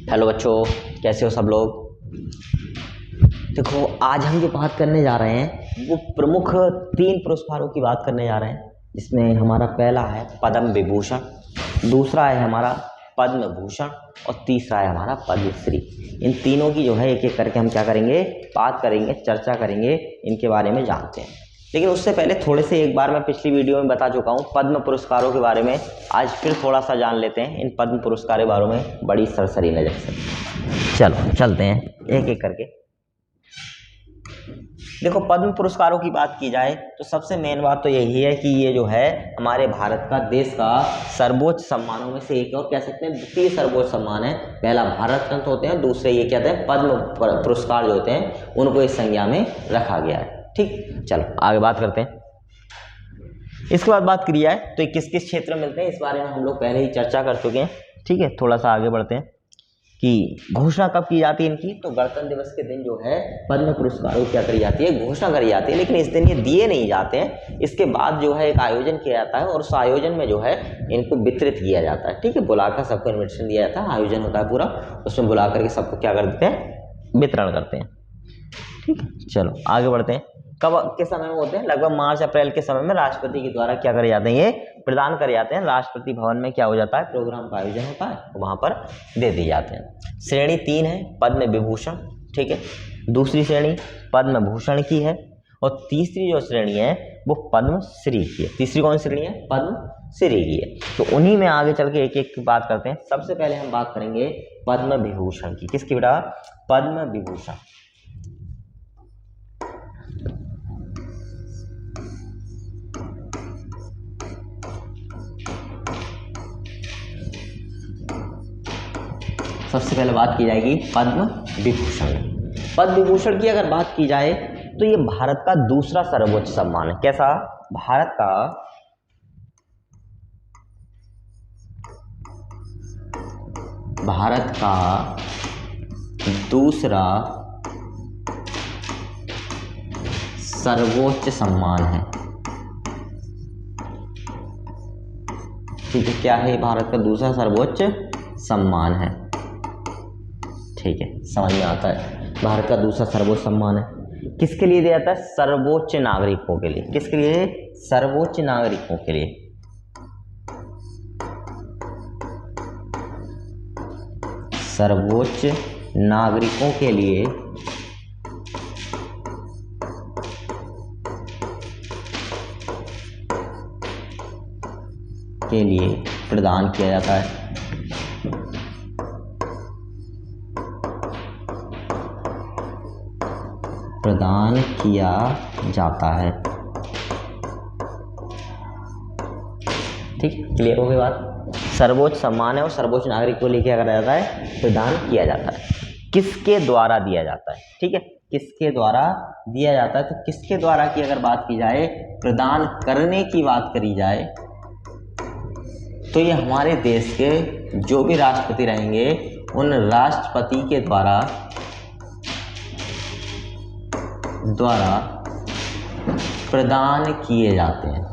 Hello बच्चों, कैसे हो सब लोग। देखो, आज हम जो बात करने जा रहे हैं वो प्रमुख 3 पुरस्कारों की बात करने जा रहे हैं, जिसमें हमारा पहला है पद्म विभूषण, दूसरा है हमारा पद्म भूषण और तीसरा है हमारा पद्मश्री। इन तीनों की जो है एक एक करके हम क्या करेंगे, बात करेंगे, चर्चा करेंगे, इनके बारे में जानते हैं। लेकिन उससे पहले थोड़े से एक बार मैं पिछली वीडियो में बता चुका हूँ पद्म पुरस्कारों के बारे में। आज फिर थोड़ा सा जान लेते हैं इन पद्म पुरस्कारों के बारे में बड़ी सरसरी नज़र से। चलो चलते हैं एक एक करके। देखो, पद्म पुरस्कारों की बात की जाए तो सबसे मेन बात तो यही है कि ये जो है हमारे भारत का, देश का सर्वोच्च सम्मानों में से एक, और कह सकते हैं द्वितीय सर्वोच्च सम्मान है। पहला भारत रत्न होते हैं, दूसरे ये कहते हैं पद्म पुरस्कार जो होते हैं उनको इस संज्ञा में रखा गया है। ठीक, चलो आगे बात करते हैं। इसके बाद बात की जाए तो ये किस किस क्षेत्र में मिलते हैं, इस बारे में हम लोग पहले ही चर्चा कर चुके हैं। ठीक है, थोड़ा सा आगे बढ़ते हैं कि घोषणा कब की जाती है इनकी। तो गणतंत्र दिवस के दिन जो है पद्म पुरस्कारों की क्या करी जाती है, घोषणा करी जाती है। लेकिन इस दिन ये दिए नहीं जाते हैं, इसके बाद जो है एक आयोजन किया जाता है और उस आयोजन में जो है इनको वितरित किया जाता है। ठीक है, बुलाकर सबको इन्विटेशन दिया जाता है, आयोजन होता है पूरा, उसमें बुला करके सबको क्या कर देते हैं, वितरण करते हैं। ठीक है, चलो आगे बढ़ते हैं। कब के समय में होते हैं, लगभग मार्च अप्रैल के समय में राष्ट्रपति के द्वारा क्या करे जाते हैं, ये प्रदान करे जाते हैं। राष्ट्रपति भवन में क्या हो जाता है, प्रोग्राम का आयोजन होता है, तो वहां पर दे दिए जाते हैं। श्रेणी 3 है पद्म विभूषण। ठीक है, दूसरी श्रेणी पद्म भूषण की है और तीसरी जो श्रेणी है वो पद्मश्री की है। तीसरी कौन सी श्रेणी है, पद्मश्री की है। तो उन्हीं में आगे चल के एक एक की बात करते हैं। सबसे पहले हम बात करेंगे पद्म विभूषण की। किसकी बेटा, पद्म विभूषण। सबसे पहले बात की जाएगी पद्म विभूषण। पद्म विभूषण की अगर बात की जाए तो ये भारत का दूसरा सर्वोच्च सम्मान है। कैसा, भारत का दूसरा सर्वोच्च सम्मान है। ठीक है, क्या है, भारत का दूसरा सर्वोच्च सम्मान है। ठीक है, समझ में आता है, भारत का दूसरा सर्वोच्च सम्मान है। किसके लिए दिया जाता है, सर्वोच्च नागरिकों के लिए। किसके लिए, सर्वोच्च नागरिकों के लिए। सर्वोच्च नागरिकों के लिए प्रदान किया जाता है। प्रदान किया जाता है। ठीक, क्लियर हो गई बात। सर्वोच्च सम्मान है और सर्वोच्च नागरिक को लेकर क्या करा जाता है, प्रदान किया जाता है। किसके द्वारा दिया जाता है, ठीक है, किसके द्वारा दिया जाता है। तो किसके द्वारा की अगर बात की जाए, प्रदान करने की बात करी जाए, तो ये हमारे देश के जो भी राष्ट्रपति रहेंगे उन राष्ट्रपति के द्वारा प्रदान किए जाते हैं।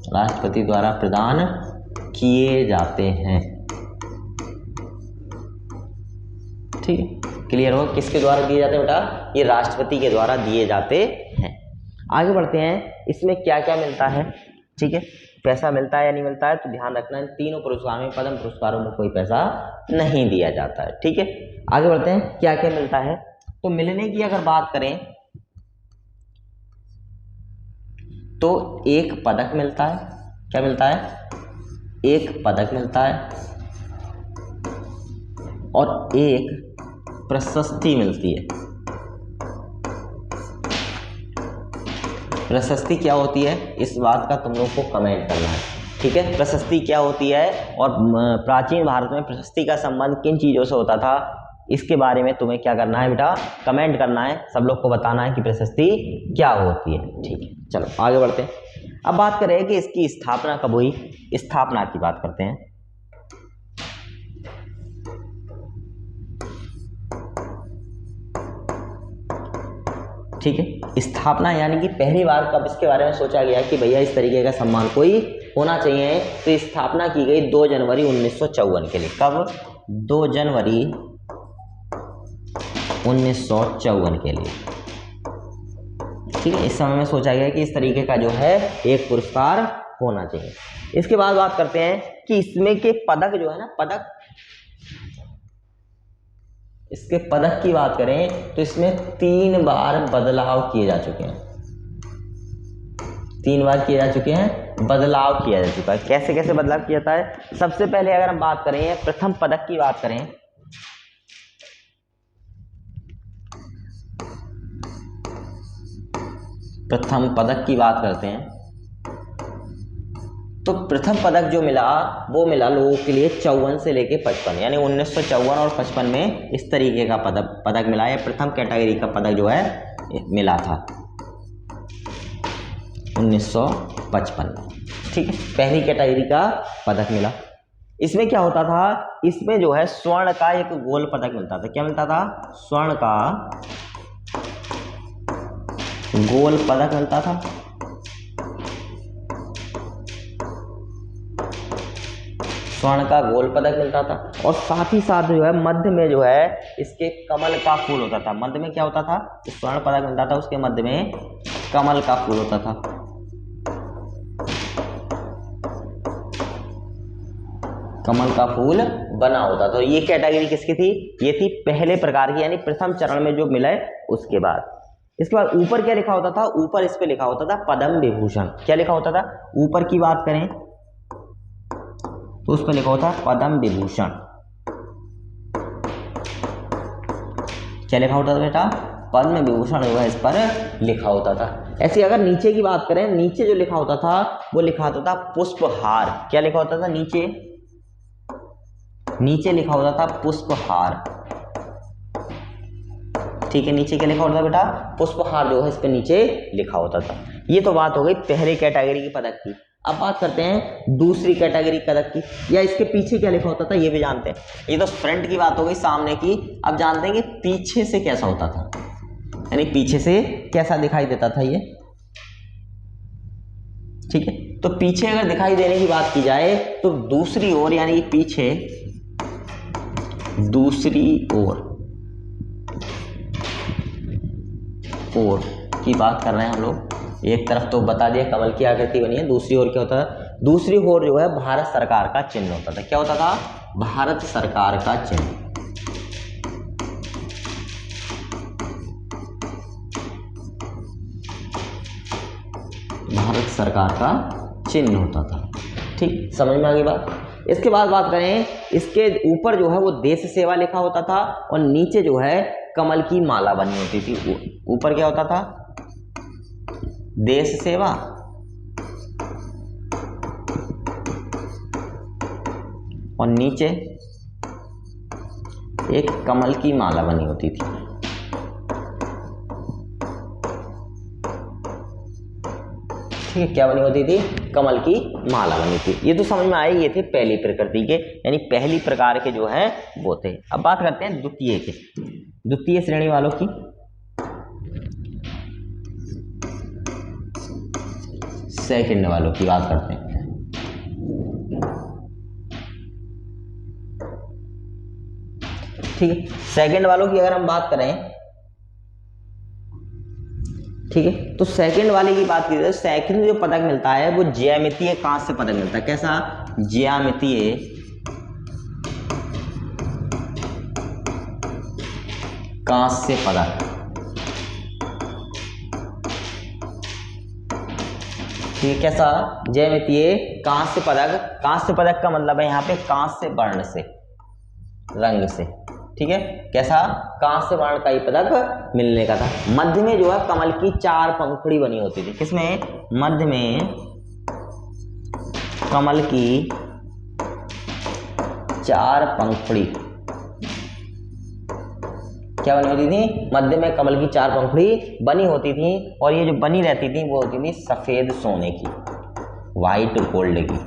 राष्ट्रपति द्वारा प्रदान किए जाते हैं। ठीक है, क्लियर हो, किसके द्वारा दिए जाते हैं बेटा, ये राष्ट्रपति के द्वारा दिए जाते हैं। आगे बढ़ते हैं, इसमें क्या क्या मिलता है। ठीक है, पैसा मिलता है या नहीं मिलता है, तो ध्यान रखना इन तीनों पुरस्कारों में, पद्म पुरस्कारों में कोई पैसा नहीं दिया जाता है। ठीक है, आगे बढ़ते हैं, क्या क्या मिलता है। तो मिलने की अगर बात करें तो एक पदक मिलता है। क्या मिलता है, एक पदक मिलता है और एक प्रशस्ति मिलती है। प्रशस्ति क्या होती है, इस बात का तुम लोग को कमेंट करना है। ठीक है, प्रशस्ति क्या होती है और प्राचीन भारत में प्रशस्ति का संबंध किन चीज़ों से होता था, इसके बारे में तुम्हें क्या करना है बेटा, कमेंट करना है, सब लोग को बताना है कि प्रशस्ति क्या होती है। ठीक है, चलो आगे बढ़ते हैं। अब बात करें कि इसकी स्थापना कब हुई, स्थापना की बात करते हैं। ठीक है, स्थापना यानी कि पहली बार कब इसके बारे में सोचा गया कि भैया इस तरीके का सम्मान कोई होना चाहिए। तो स्थापना की गई 2 जनवरी 1954 के लिए। कब? 2 जनवरी 1954 के लिए। ठीक है, इस समय में सोचा गया कि इस तरीके का जो है एक पुरस्कार होना चाहिए। इसके बाद बात करते हैं कि इसमें के पदक जो है ना, पदक, इसके पदक की बात करें तो इसमें 3 बार बदलाव किए जा चुके हैं। 3 बार किए जा चुके हैं, बदलाव किया जा चुका है। कैसे कैसे बदलाव किया जाता है? सबसे पहले अगर हम बात करें, प्रथम पदक की बात करें, प्रथम पदक की बात करते हैं तो प्रथम पदक जो मिला वो मिला लोगों के लिए 54 से लेके 55, यानी 1954 और 55 में इस तरीके का पदक मिला। ये प्रथम कैटेगरी का पदक जो है मिला था 1955 में। ठीक है, पहली कैटेगरी का पदक मिला। इसमें क्या होता था? इसमें जो है स्वर्ण का एक गोल्ड पदक मिलता था। क्या मिलता था? स्वर्ण का गोल्ड पदक मिलता था। स्वर्ण का गोल्ड पदक मिलता था और साथ ही साथ जो है मध्य में जो है इसके कमल का फूल होता था। मध्य में क्या होता था? स्वर्ण पदक मिलता था, उसके मध्य में कमल का फूल होता था। कमल का फूल बना होता था। ये कैटेगरी किसकी थी? ये थी पहले प्रकार की, यानी प्रथम चरण में जो मिला है उसके बाद। इसके बाद ऊपर क्या लिखा होता था? ऊपर इस पे लिखा होता था पद्म विभूषण। क्या लिखा होता था? ऊपर की बात करें तो उस पर लिखा होता है पद्म विभूषण। क्या लिखा होता था बेटा? पद्म विभूषण जो है इस पर लिखा होता था। ऐसे अगर नीचे की बात करें, नीचे जो लिखा होता था वो लिखा होता था पुष्पहार। क्या लिखा होता था? नीचे लिखा होता था पुष्पहार। ठीक है, नीचे क्या लिखा होता था बेटा? पुष्पहार जो है इस पे नीचे लिखा होता था। ये तो बात हो गई पहले कैटेगरी की पदक की। अब बात करते हैं दूसरी कैटेगरी पदक की, या इसके पीछे क्या लिखा होता था ये भी जानते हैं। ये तो फ्रंट की बात हो गई, सामने की। अब जानते हैं कि पीछे से कैसा होता था, यानी पीछे से कैसा दिखाई देता था ये। ठीक है, तो पीछे अगर दिखाई देने की बात की जाए तो दूसरी ओर, यानी पीछे दूसरी ओर की बात कर रहे हैं हम लोग। एक तरफ तो बता दिया कमल की आकृति बनी है, दूसरी ओर क्या होता है? दूसरी ओर जो है भारत सरकार का चिन्ह होता था। क्या होता था? भारत सरकार का चिन्ह। भारत सरकार का चिन्ह होता था। ठीक, समझ में आ गई बात। इसके बाद बात करें, इसके ऊपर जो है वो देश सेवा लिखा होता था और नीचे जो है कमल की माला बनी होती थी। ऊपर क्या होता था? देश सेवा और नीचे एक कमल की माला बनी होती थी। ठीक है, क्या बनी होती थी? कमल की माला बनी थी। ये तो समझ में आए, ये थे पहली प्रकृति के, यानी पहली प्रकार के जो है वो थे। अब बात करते हैं द्वितीय के, द्वितीय श्रेणी वालों की। सेकंड वालों की बात करते हैं। ठीक है, सेकंड वालों की अगर हम बात करें, ठीक है, तो सेकंड वाले की बात की जाए, सेकंड जो पदक मिलता है वो ज्यामितीय कांस्य पदक मिलता है। कैसा? ज्यामितीय कांस्य पदक। ठीक है, कैसा? ज्यामितीय कांस्य पदक। कांस्य पदक का मतलब है यहाँ पे कांस्य वर्ण से, रंग से। ठीक है, कैसा? कांस्य वर्ण का ये पदक मिलने का था। मध्य में जो है कमल की 4 पंखुड़ी बनी होती थी। किसमें? मध्य में कमल की 4 पंखुड़ी क्या बनी होती थी? मध्य में कमल की 4 पंखुड़ी बनी होती थी और ये जो बनी रहती थी वो होती थी सफेद सोने की, व्हाइट गोल्ड की।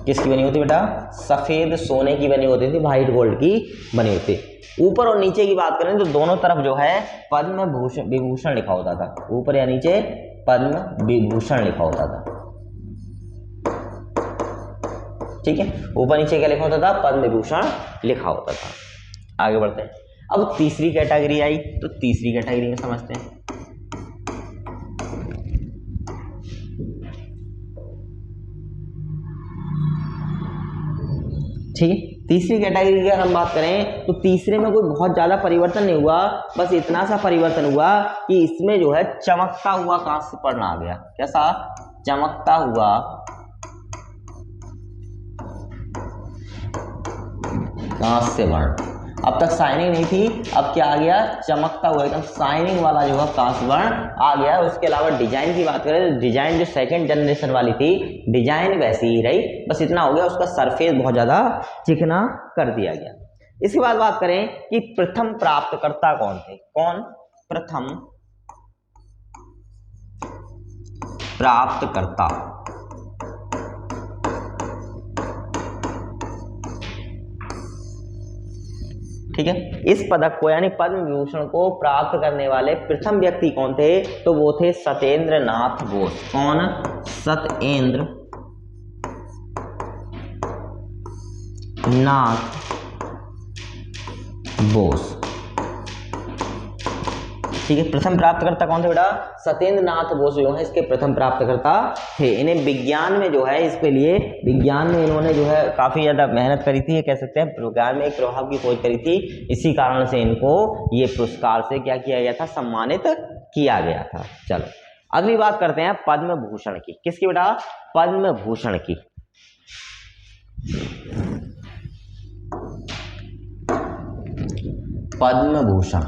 किसकी बनी होती बेटा? सफेद सोने की बनी होती थी, व्हाइट गोल्ड की बनी होती। ऊपर और नीचे की बात करें तो दोनों तरफ जो है पद्म विभूषण लिखा होता था। ऊपर या नीचे पद्म विभूषण लिखा होता था। ठीक है, ऊपर नीचे क्या लिखा होता था, पद्म विभूषण लिखा होता था। आगे बढ़ते हैं। अब तीसरी कैटेगरी आई, तो तीसरी कैटेगरी में समझते हैं। ठीक है, तीसरी कैटेगरी की अगर हम बात करें तो तीसरे में कोई बहुत ज्यादा परिवर्तन नहीं हुआ, बस इतना सा परिवर्तन हुआ कि इसमें जो है चमकता हुआ कांस्य वर्ण आ गया। कैसा? चमकता हुआ कांस्य वर्ण। अब तक शाइनिंग नहीं थी, अब क्या आ गया, चमकता हुआ एकदम शाइनिंग वाला जो है कांस्य वर्ण आ गया। उसके अलावा डिजाइन की बात करें तो डिजाइन जो सेकंड जनरेशन वाली थी, डिजाइन वैसी ही रही, बस इतना हो गया उसका सरफेस बहुत ज्यादा चिकना कर दिया गया। इसके बाद बात करें कि प्रथम प्राप्तकर्ता कौन थे, कौन प्रथम प्राप्तकर्ता। ठीक है, इस पदक को यानी पद्म विभूषण को प्राप्त करने वाले प्रथम व्यक्ति कौन थे, तो वो थे सत्येंद्र नाथ बोस। कौन? सत्येंद्र नाथ बोस। ठीक है, प्रथम प्राप्तकर्ता कौन थे बेटा? सत्येंद्र नाथ बोस जो है इसके प्रथम प्राप्तकर्ता थे। इन्हें विज्ञान में जो है इसके लिए विज्ञान में इन्होंने जो है काफी ज्यादा मेहनत करी थी, ये कह सकते हैं विज्ञान में एक प्रभाव की खोज करी थी। इसी कारण से इनको ये पुरस्कार से क्या किया गया था, सम्मानित किया गया था। चलो अगली बात करते हैं पद्म भूषण की। किसकी बेटा? पद्म भूषण की। पद्म भूषण,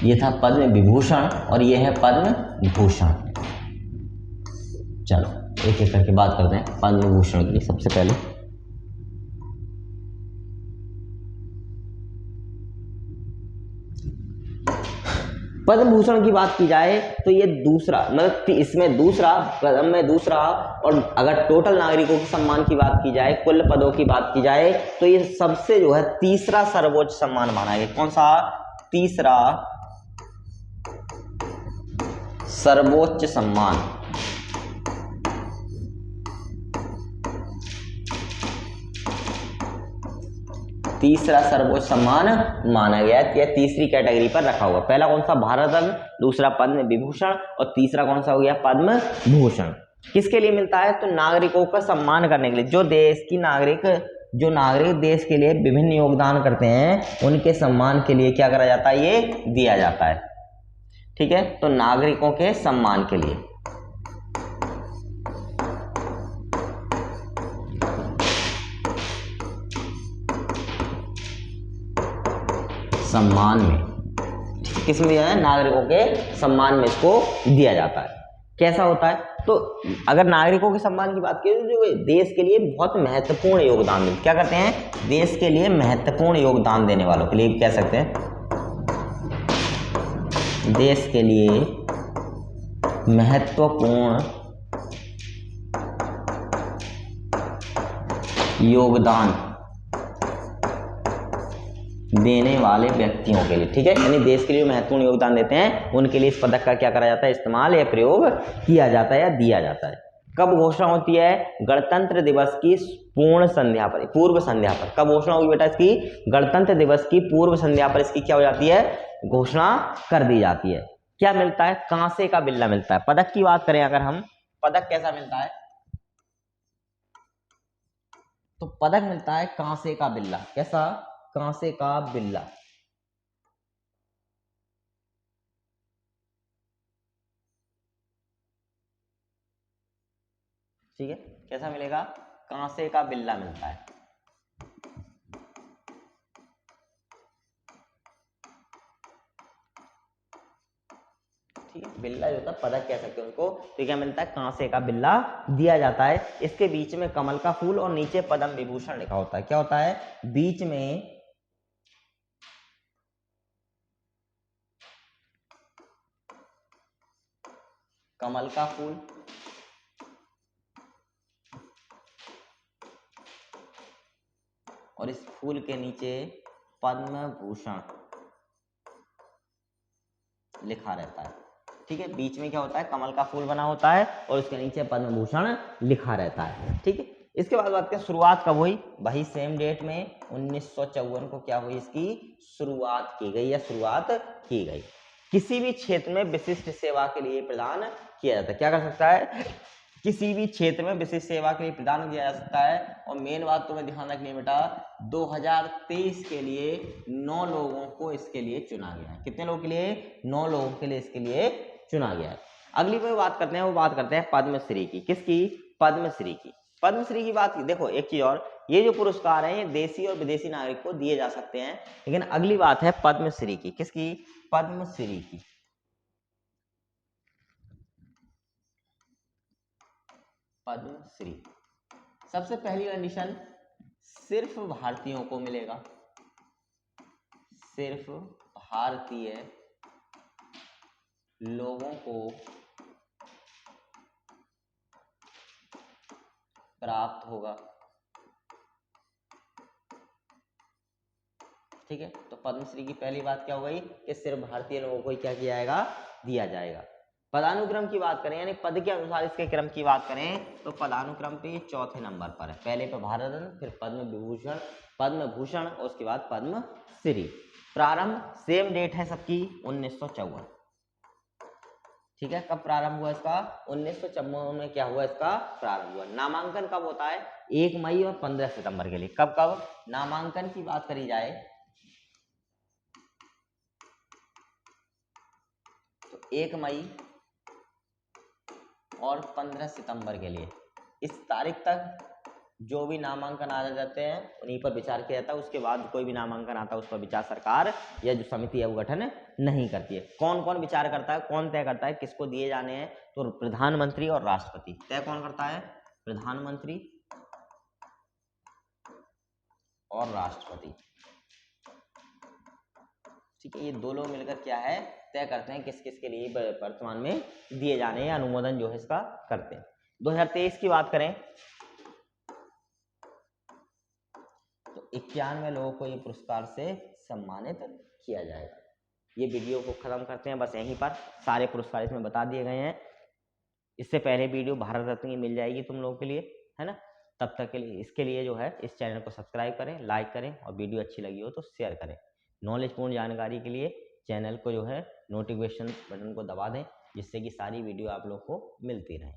ये था पद्म विभूषण और ये है पद्म भूषण। चलो एक एक करके बात करते हैं पद्म भूषण की। सबसे पहले पद्म भूषण की बात की जाए तो ये दूसरा, मतलब इसमें दूसरा, कदम में दूसरा, और अगर टोटल नागरिकों के सम्मान की बात की जाए, कुल पदों की बात की जाए, तो ये सबसे जो है तीसरा सर्वोच्च सम्मान माना गया। कौन सा? तीसरा सर्वोच्च सम्मान। तीसरा सर्वोच्च सम्मान माना गया, यह तीसरी कैटेगरी पर रखा हुआ। पहला कौन सा? भारत रत्न, दूसरा पद्म विभूषण और तीसरा कौन सा हो गया? पद्म भूषण। किसके लिए मिलता है? तो नागरिकों का सम्मान करने के लिए, जो देश की नागरिक देश के लिए विभिन्न योगदान करते हैं, उनके सम्मान के लिए क्या करा जाता है? ये दिया जाता है। ठीक है, तो नागरिकों के सम्मान के लिए, सम्मान में, किसमें दिया है? नागरिकों के सम्मान में इसको दिया जाता है। कैसा होता है? तो अगर नागरिकों के सम्मान की बात करें तो जो देश के लिए बहुत महत्वपूर्ण योगदान देते, क्या करते हैं? देश के लिए महत्वपूर्ण योगदान देने वालों के लिए कह सकते हैं, देश के लिए महत्वपूर्ण योगदान देने वाले व्यक्तियों के लिए। ठीक है, यानी देश के लिए महत्वपूर्ण योगदान देते हैं, उनके लिए इस पदक का क्या करा जाता है? इस्तेमाल या प्रयोग किया जाता है या दिया जाता है। कब घोषणा होती है? गणतंत्र दिवस की पूर्व संध्या पर। कब घोषणा होगी बेटा इसकी? गणतंत्र दिवस की पूर्व संध्या पर इसकी क्या हो जाती है? घोषणा कर दी जाती है। क्या मिलता है? कांसे का बिल्ला मिलता है। पदक की बात करें अगर हम, पदक कैसा मिलता है? तो पदक मिलता है कांसे का बिल्ला। कैसा? कांसे का बिल्ला। ठीक है, कैसा मिलेगा? कांसे का बिल्ला मिलता है। ठीक है, बिल्ला जो होता है पदक कह सकते हैं उनको, तो क्या मिलता है? कांसे का बिल्ला दिया जाता है। इसके बीच में कमल का फूल और नीचे पद्म विभूषण लिखा होता है। क्या होता है? बीच में कमल का फूल और इस फूल के नीचे पद्म भूषण लिखा रहता है। ठीक है, बीच में क्या होता है, कमल का फूल बना होता है और उसके नीचे पद्म भूषण लिखा रहता है। ठीक है, इसके बाद बात करें शुरुआत कब हुई, वही सेम डेट में 1954 को क्या हुई, इसकी शुरुआत की गई या शुरुआत की गई। किसी भी क्षेत्र में विशिष्ट सेवा के लिए प्रदान किया जाता है, क्या कर सकता है, किसी भी क्षेत्र में विशिष्ट सेवा के लिए प्रदान किया जा सकता है। और मेन बात तुम्हें ध्यान रखनी है बेटा, 2023 के लिए 9 लोगों को इसके लिए चुना गया है। कितने लोगों के लिए, 9 लोगों के लिए इसके लिए चुना गया है। अगली कोई बात करते हैं, वो बात करते हैं पद्मश्री की। किसकी, पद्मश्री की। पद्मश्री की बात, देखो एक चीज और, ये जो पुरस्कार हैं ये देशी और विदेशी नागरिक को दिए जा सकते हैं, लेकिन अगली बात है पद्मश्री की। किसकी, पद्मश्री की। पद्मश्री सबसे पहली कंडीशन, सिर्फ भारतीयों को मिलेगा, सिर्फ भारतीय लोगों को प्राप्त होगा। ठीक है, तो पद्मश्री की पहली बात क्या हो गई कि सिर्फ भारतीय लोगों को ही क्या किया जाएगा, दिया जाएगा। पदानुक्रम की बात करें, यानी पद के अनुसार इसके क्रम की बात करें, तो पदानुक्रम पे ये चौथे नंबर पर है। पहले पे भारत रत्न, फिर पद्म विभूषण, पद्म भूषण और उसके बाद पद्मश्री। प्रारंभ सेम डेट है सबकी, 1954। ठीक है, कब प्रारंभ हुआ इसका, 1954 में क्या हुआ, इसका प्रारंभ हुआ। नामांकन कब होता है, 1 मई और 15 सितंबर के लिए। कब कब नामांकन की बात करी जाए तो 1 मई और 15 सितंबर के लिए, इस तारीख तक जो भी नामांकन आ जाते हैं उन्हीं पर विचार किया जाता है। उसके बाद कोई भी नामांकन आता है उस पर विचार सरकार या जो समिति है वो गठन नहीं करती है। कौन कौन विचार करता है, कौन तय करता है किसको दिए जाने हैं, तो प्रधानमंत्री और राष्ट्रपति। तय कौन करता है, प्रधानमंत्री और राष्ट्रपति। ठीक है, ये दो लोग मिलकर क्या है, तय करते हैं किस किस के लिए वर्तमान में दिए जाने हैं, अनुमोदन जो है इसका करते हैं। 2023 की बात करें तो 91 लोगों को ये पुरस्कार से सम्मानित किया जाएगा। ये वीडियो को खत्म करते हैं बस यहीं पर, सारे पुरस्कार इसमें बता दिए गए हैं। इससे पहले वीडियो भारत रत्न की मिल जाएगी तुम लोगों के लिए, है ना। तब तक के लिए इसके लिए जो है इस चैनल को सब्सक्राइब करें, लाइक करें और वीडियो अच्छी लगी हो तो शेयर करें। नॉलेजपूर्ण जानकारी के लिए चैनल को जो है नोटिफिकेशन बटन को दबा दें, जिससे कि सारी वीडियो आप लोग को मिलती रहे।